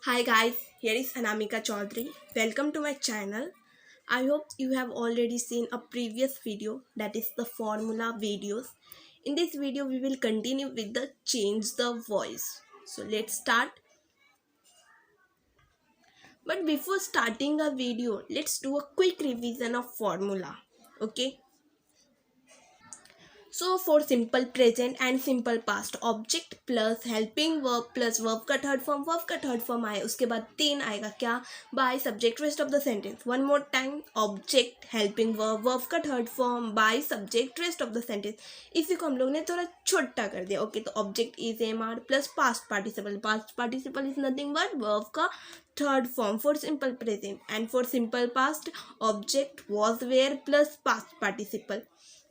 Hi guys, here is Anamika Chaudhary. Welcome to my channel. I hope you have already seen a previous video, that is the formula videos. In this video we will continue with the change the voice. So let's start. But before starting a video, let's do a quick revision of formula. Okay? So for simple present and simple past, object plus helping verb plus verb का third form आए, उसके बाद तीन आएगा क्या, by subject rest of the sentence. One more time, object helping verb verb का third form by subject rest of the sentence. इसी को हम लोग ने थोड़ा छोटा कर दिया. ओके, तो object is am are plus past participle is nothing but verb का third form for simple present, and for simple past, object was where plus past participle.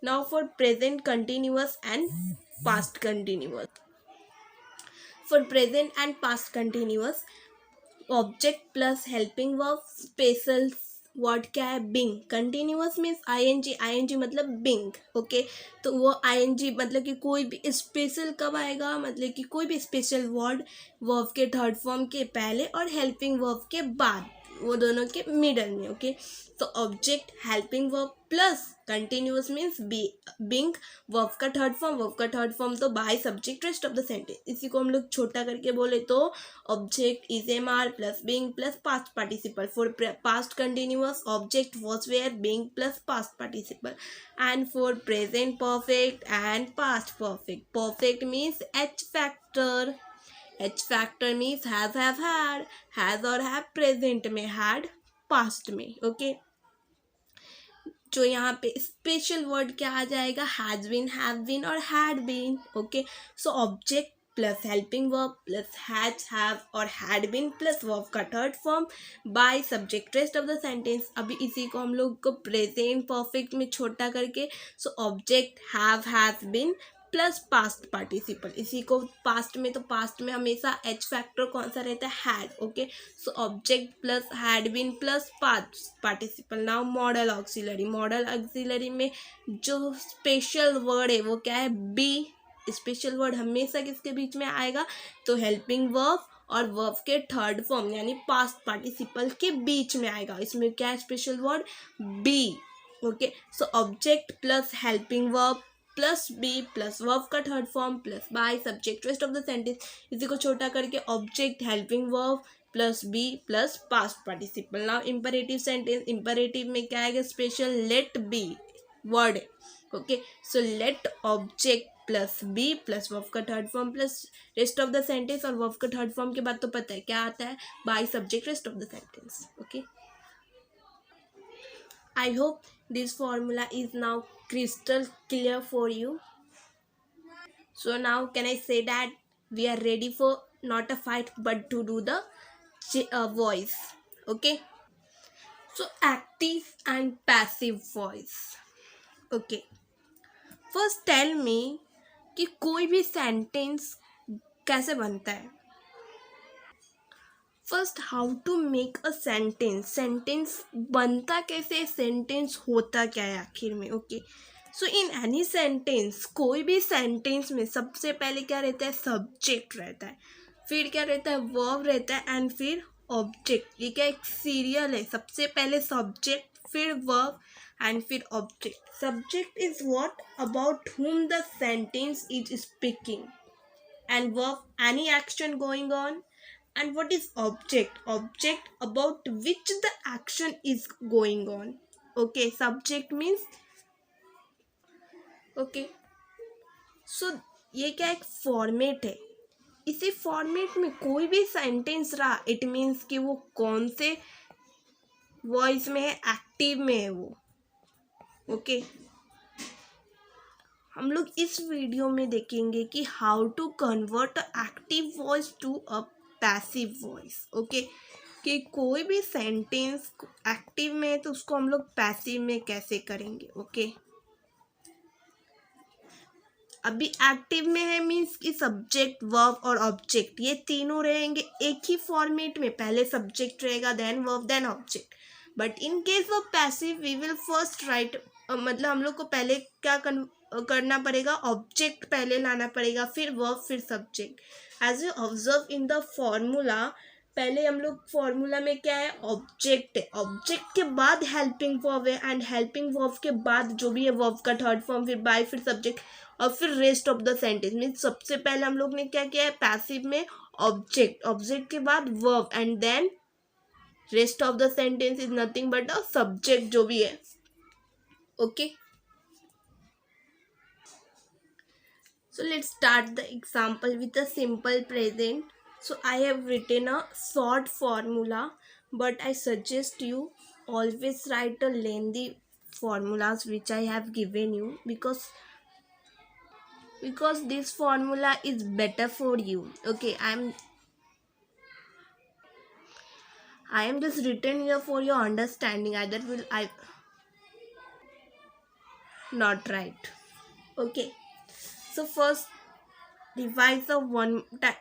Now for present continuous and past continuous. For present and past continuous, object plus helping verb special word क्या है, Bing. Continuous means I मतलब Bing. Okay, तो वो आई मतलब कि कोई भी special कब आएगा, मतलब कि कोई भी स्पेशल वर्ड वर्ब के थर्ड फॉर्म के पहले और हेल्पिंग वर्ब के बाद, वो दोनों के मिडल में. ओके, तो object helping verb plus continuous means being, verb का थर्ड फॉर्म तो by subject rest of the sentence. इसी को हम लोग छोटा करके बोले तो object is am are plus being plus past participle. For past continuous, object was were being plus past participle. And for present perfect and past perfect, perfect means H factor. H factor means has और have present में, had past में. Okay, जो यहाँ पे special word क्या आ जाएगा, has been, have been और had been. Okay, so object plus helping verb plus has, have और हैड बीन प्लस वर्ब का third form by subject rest of the sentence. अभी इसी को हम लोग को प्रेजेंट परफेक्ट में छोटा करके, so object has been plus past participle. इसी को पास्ट में, तो पास्ट में हमेशा एच फैक्टर कौन सा रहता है, had. Okay, so object plus had been plus past participle. Now modal auxiliary में जो स्पेशल वर्ड है वो क्या है, बी. स्पेशल वर्ड हमेशा किसके बीच में आएगा, तो हेल्पिंग वर्ब और वर्ब के थर्ड फॉर्म यानी पास्ट पार्टिसिपल के बीच में आएगा. इसमें क्या है, special word be. Okay, so object plus helping verb plus be plus verb का third form plus by subject rest of the sentence. इसी को छोटा करके object helping verb plus be plus past participle. Now imperative sentence, imperative में क्या आएगा, special let be word. Okay, so late object plus be plus verb का third form plus rest of the sentence. और verb का third form के बाद तो पता है क्या आता है, by subject rest of the sentence. Okay, I hope this formula is now crystal clear for you. So now can I say that we are ready for not a fight but to do the voice. Okay, so active and passive voice. Okay, first tell me कि कोई भी sentence कैसे बनता है. First, how to make a sentence बनता कैसे, sentence होता क्या है आखिर में. Okay, so in any sentence, कोई भी सेंटेंस में सबसे पहले क्या रहता है, सब्जेक्ट रहता है, फिर क्या रहता है, वर्ब रहता है, एंड फिर ऑब्जेक्ट. ये क्या एक सीरियल है, सबसे पहले सब्जेक्ट फिर वर्ब एंड फिर object. Subject is what about whom the sentence is speaking, and verb any action going on. And what is object about which the action is going on. Okay, subject means. Okay, so ये क्या एक format है. इसी format में कोई भी sentence रहा, it means कि वो कौन से वॉइस में है, एक्टिव में है वो. ओके, हम लोग इस वीडियो में देखेंगे कि how to convert active voice to a passive voice. Okay, कि कोई भी सेंटेंस एक्टिव में है तो उसको हम लोग पैसिव में कैसे करेंगे. ओके, अभी एक्टिव में है मीन्स कि सब्जेक्ट वर्ब और ऑब्जेक्ट ये तीनों रहेंगे एक ही फॉर्मेट में, पहले सब्जेक्ट रहेगा then verb then object. But in case of passive we will first write, मतलब हम लोग को पहले क्या करना पड़ेगा, ऑब्जेक्ट पहले लाना पड़ेगा, फिर वर्ब फिर subject. As you observe in the formula, पहले हम लोग फॉर्मूला में क्या है, ऑब्जेक्ट है, ऑब्जेक्ट के बाद हेल्पिंग वर्ब है, एंड हेल्पिंग वर्ब के बाद जो भी है वर्ब का थर्ड फॉर्म, फिर बाय, फिर सब्जेक्ट, और फिर rest of the sentence. Means सबसे पहले हम लोग ने क्या किया है, पैसिव में ऑब्जेक्ट, ऑब्जेक्ट के बाद verb, and then rest of the sentence is nothing but a subject जो भी है। Okay, so let's start the example with a simple present. So I have written a short formula, but I suggest you always write a lengthy formulas which I have given you, because this formula is better for you. Okay, I am just written here for your understanding. Either will I not write. Okay, so first revise the one time.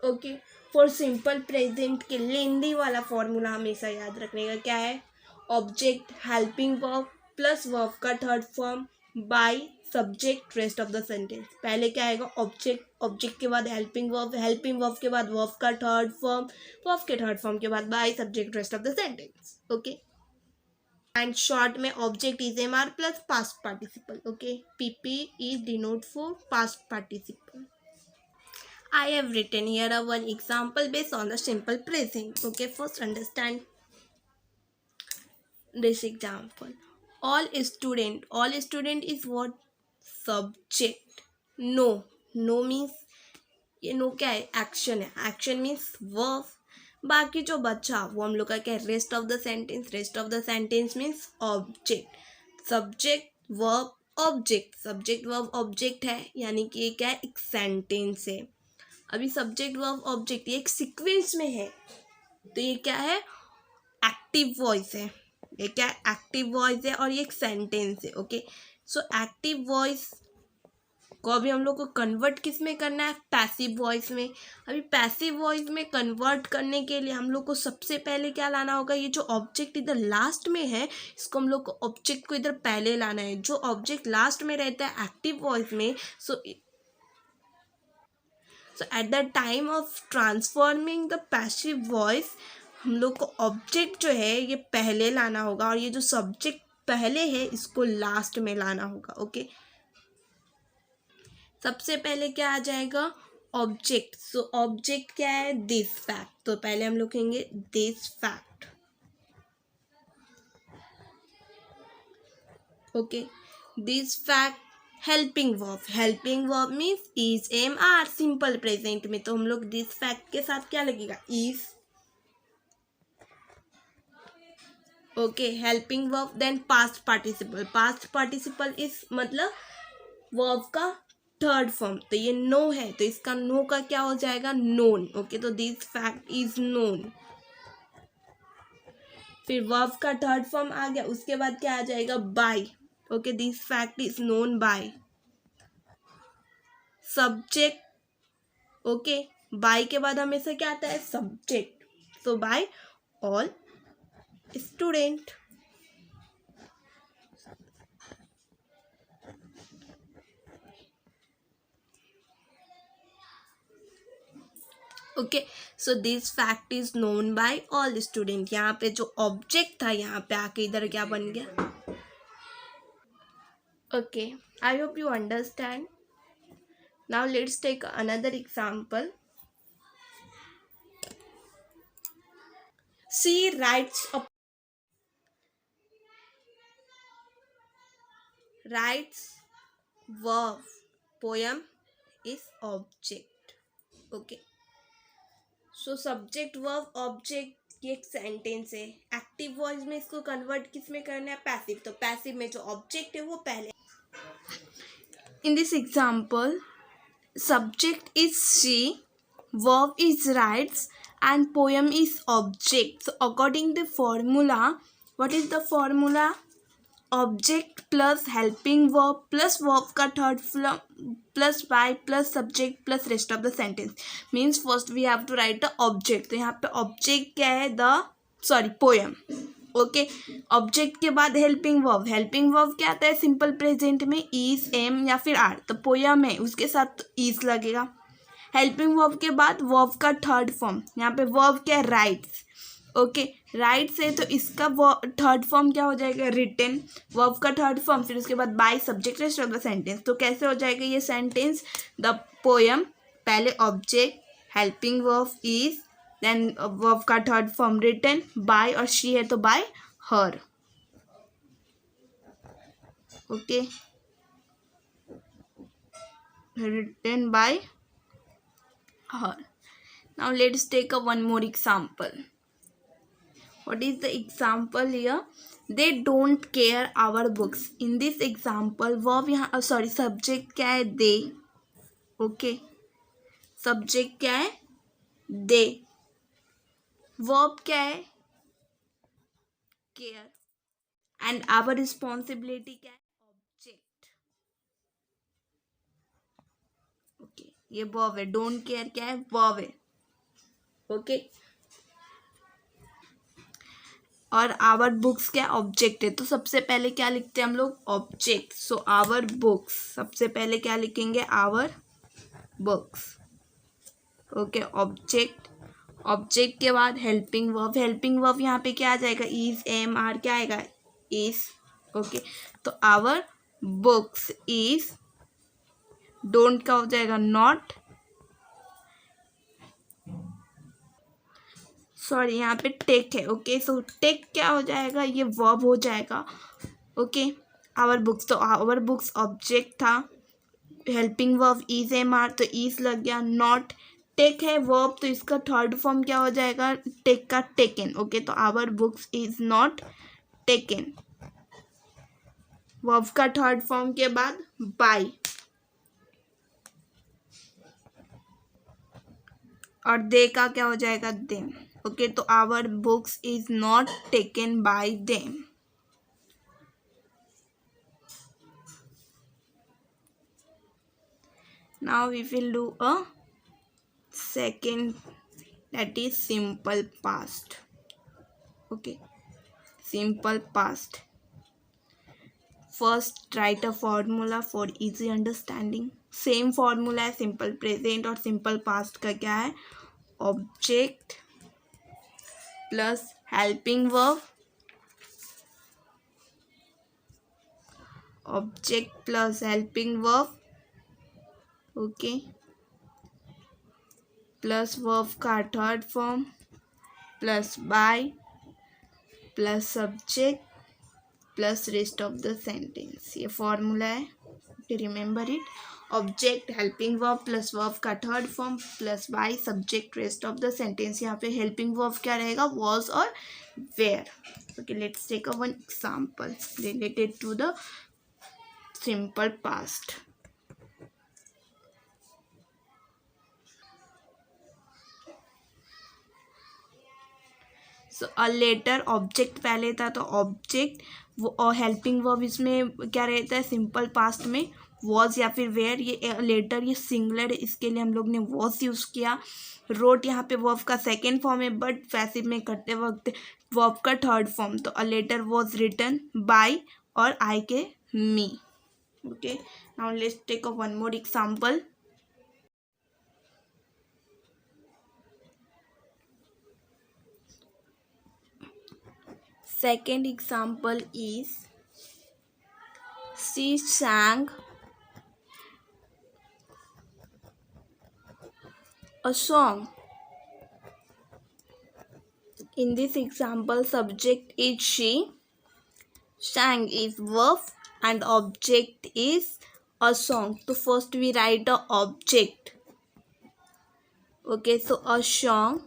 Okay, for simple present के लेंदी वाला formula हमेशा याद रखने का क्या है, object helping verb plus verb का third form by subject rest of the sentence. पहले क्या आएगा, ऑब्जेक्ट, ऑब्जेक्ट के बाद हेल्पिंग वर्ब के बाद वर्ब का थर्ड फॉर्म, वर्ब के थर्ड फॉर्म के बाद by subject rest of the sentence. Okay, and short में object is MR plus past participle. Okay, PP is denote for past participle. I have written here a one example based on the simple present. Okay, first understand this example. All student is what? Subject. No means ये no क्या है, action है, action means verb. बाकी जो बचा वो हम लोग का क्या है, rest of the sentence. Rest of the sentence means object, subject verb object, subject verb object है, यानी कि ये क्या है, एक सेंटेंस है। अभी सब्जेक्ट वर्ब ऑब्जेक्ट ये एक सीक्वेंस में है, तो ये क्या है, एक्टिव वॉइस है। ये क्या है, एक्टिव वॉइस है, और ये एक सेंटेंस है। ओके, सो एक्टिव वॉइस को अभी हम लोग को कन्वर्ट किस में करना है, पैसिव वॉइस में। अभी पैसिव वॉइस में कन्वर्ट करने के लिए हम लोग को सबसे पहले क्या लाना होगा, ये जो ऑब्जेक्ट इधर लास्ट में है, इसको हम लोग को ऑब्जेक्ट को इधर पहले लाना है। जो ऑब्जेक्ट लास्ट में रहता है एक्टिव वॉइस में, so at the time of transforming the passive voice हम लोग को ऑब्जेक्ट जो है ये पहले लाना होगा, और ये जो सब्जेक्ट पहले है इसको लास्ट में लाना होगा। ओके, सबसे पहले क्या आ जाएगा, ऑब्जेक्ट। सो ऑब्जेक्ट क्या है, दिस फैक्ट, तो पहले हम लोग कहेंगे this fact. Okay, this fact helping verb means is am are simple present में, तो हम लोग दिस फैक्ट के साथ क्या लगेगा, is. Okay, helping verb, then past participle is मतलब वर्ब का थर्ड फॉर्म, तो ये नो है, तो इसका नो का क्या हो जाएगा, नोन। ओके, तो दिस फैक्ट इज नोन। फिर वर्ब का थर्ड फॉर्म आ गया, उसके बाद क्या आ जाएगा, by. Okay, this fact is known by subject. Okay, by के बाद हमेशा क्या आता है, subject, so by all student. Okay, so this fact is known by all student. यहाँ पे जो ऑब्जेक्ट था यहाँ पे आके इधर क्या बन गया। Okay, I hope you understand. Now let's take another example. She writes verb, poem is object. Okay, so subject verb object ये एक सेंटेंस है। एक्टिव वॉइस में इसको कन्वर्ट किस में करना है, पैसिव, तो पैसिव में जो ऑब्जेक्ट है वो पहले। In this example subject is she, verb is writes, and poem is object. So according to formula, what is the formula, object plus helping verb plus verb का third form plus by plus subject plus rest of the sentence, means first we have to write the object। तो यहाँ पे object क्या है, poem। Okay, object के बाद helping verb क्या आता है, सिंपल प्रेजेंट में इज, एम या फिर आर, तो पोयम है उसके साथ इज लगेगा। हेल्पिंग वर्ब के बाद वर्ब का थर्ड फॉर्म, यहाँ पे वर्ब क्या है, राइट्स। ओके, राइट्स है तो इसका थर्ड फॉर्म क्या हो जाएगा, रिटन। वर्ब का थर्ड फॉर्म, फिर उसके बाद by subject rest of the sentence. तो कैसे हो जाएगा ये सेंटेंस, द पोयम, पहले object, helping verb is, then verb का थर्ड फॉर्म रिटन, बाय और शी है तो by her. Okay, written by her. Now let's take a one more example. What is the example here? They don't care our books. In this example verb यहाँ sorry subject क्या है, they. Okay, subject क्या है, they. verb क्या है, care. and our responsibility क्या है, object. Okay, ये verb है, don't care क्या है, verb है. Okay, और आवर बुक्स क्या ऑब्जेक्ट है, तो सबसे पहले क्या लिखते हैं हम लोग, ऑब्जेक्ट. सो आवर बुक्स, सबसे पहले क्या लिखेंगे, our books. Okay, object. Object के बाद हेल्पिंग वर्ब. हेल्पिंग वर्ब यहाँ पे क्या आ जाएगा, इज, एम, आर, क्या आएगा, इज. ओके, तो आवर बुक्स इज, डोंट का हो जाएगा नॉट, सॉरी यहाँ पे टेक है. ओके, सो टेक क्या हो जाएगा, ये वर्ब हो जाएगा. ओके, आवर बुक्स, तो आवर बुक्स ऑब्जेक्ट था, helping verb is, am, are, तो इज लग गया. नॉट, टेक है वर्ब, तो इसका थर्ड फॉर्म क्या हो जाएगा, टेक का टेकन. ओके, तो our books is not taken. Verb का थर्ड फॉर्म के बाद बाय, और दे का क्या हो जाएगा, देम. ओके, तो our books is not taken by them. Now we will do a second, that is simple past. Okay, simple past. First write a formula for easy understanding. Same formula है simple present और simple past का क्या है, object plus helping verb, object plus helping verb. Okay, plus verb का third form, plus by, plus subject, plus rest of the sentence. ये formula है, to remember it. Object, helping verb, plus verb का third form, plus by, subject, rest of the sentence. यहाँ पे helping verb क्या रहेगा, was और were. Okay, let's take a one example related to the simple past. So a letter, object पहले था तो object, और हेल्पिंग वर्ब इसमें क्या रहता है, सिंपल पास्ट में वॉज या फिर वेयर. ये लेटर ये सिंगुलर है, इसके लिए हम लोग ने वॉज यूज़ किया. रोट यहाँ पे वर्ब का सेकेंड फॉर्म है, बट पैसिव में करते वक्त वर्ब का थर्ड फॉर्म. तो a letter was written by और आई के me. Okay, now let's take a one more example. Second example is, she sang a song. In this example, subject is she, sang is verb, and object is a song. So first we write the object. Okay, so a song,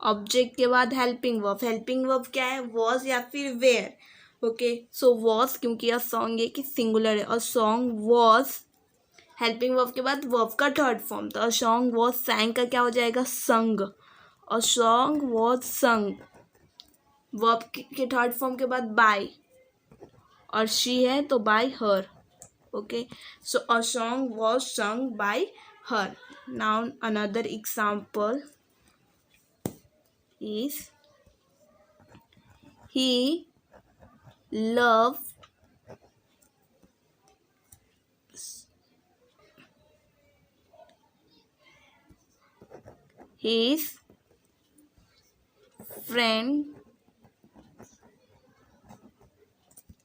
object के बाद helping verb. Helping verb क्या है, was या फिर where. Okay, so was, क्योंकि यह song ये कि सिंगुलर है, और सॉन्ग वॉज, हेल्पिंग वर्ब के बाद वर्ब का थर्ड फॉर्म, तो अ सॉन्ग वॉज सैंग का क्या हो जाएगा, संग. अ सॉन्ग वॉज संग, वर्ब के थर्ड फॉर्म के बाद बाय, और शी है तो by her. Okay, so a song was sung by her. Now another example is, he loves his friend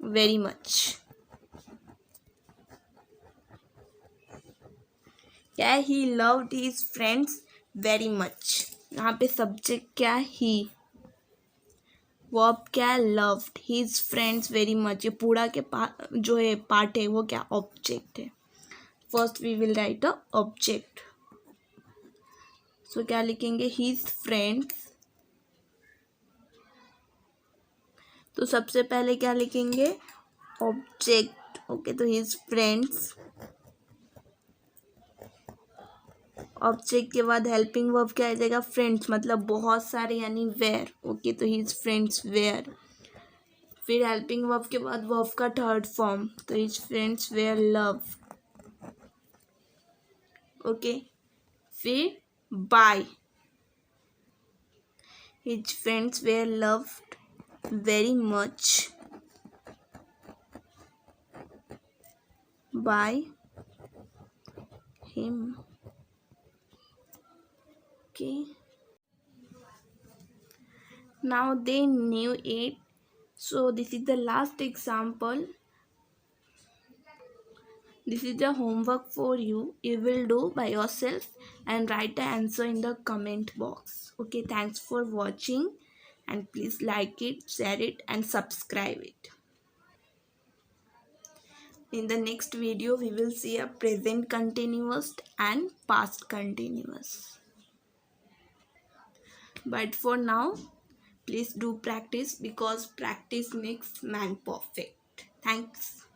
very much. क्या है? he loved his friends very much. यहाँ पे सब्जेक्ट क्या है? he. वर्ब क्या है? loved his friends very much. ये पूरा के जो है पार्ट है वो क्या? ऑब्जेक्ट है. First we will write a object. सो क्या लिखेंगे? his friends. तो सबसे पहले क्या लिखेंगे? ऑब्जेक्ट. ओके, तो his friends. ऑब्जेक्ट के बाद हेल्पिंग वर्ब क्या आ जाएगा? फ्रेंड्स, मतलब बहुत सारे, यानी वेयर. ओके, तो हिज फ्रेंड्स वेयर. फिर हेल्पिंग वर्ब के बाद वर्ब का थर्ड फॉर्म, तो his friends were love. Okay, फिर by. His friends were loved very much by him. Okay. Now they knew it. So this is the last example. This is the homework for you. You will do by yourself and write the answer in the comment box. Okay, thanks for watching and please like it, share it and subscribe it. In the next video, we will see a present continuous and past continuous. But for now, please do practice because practice makes man perfect. Thanks.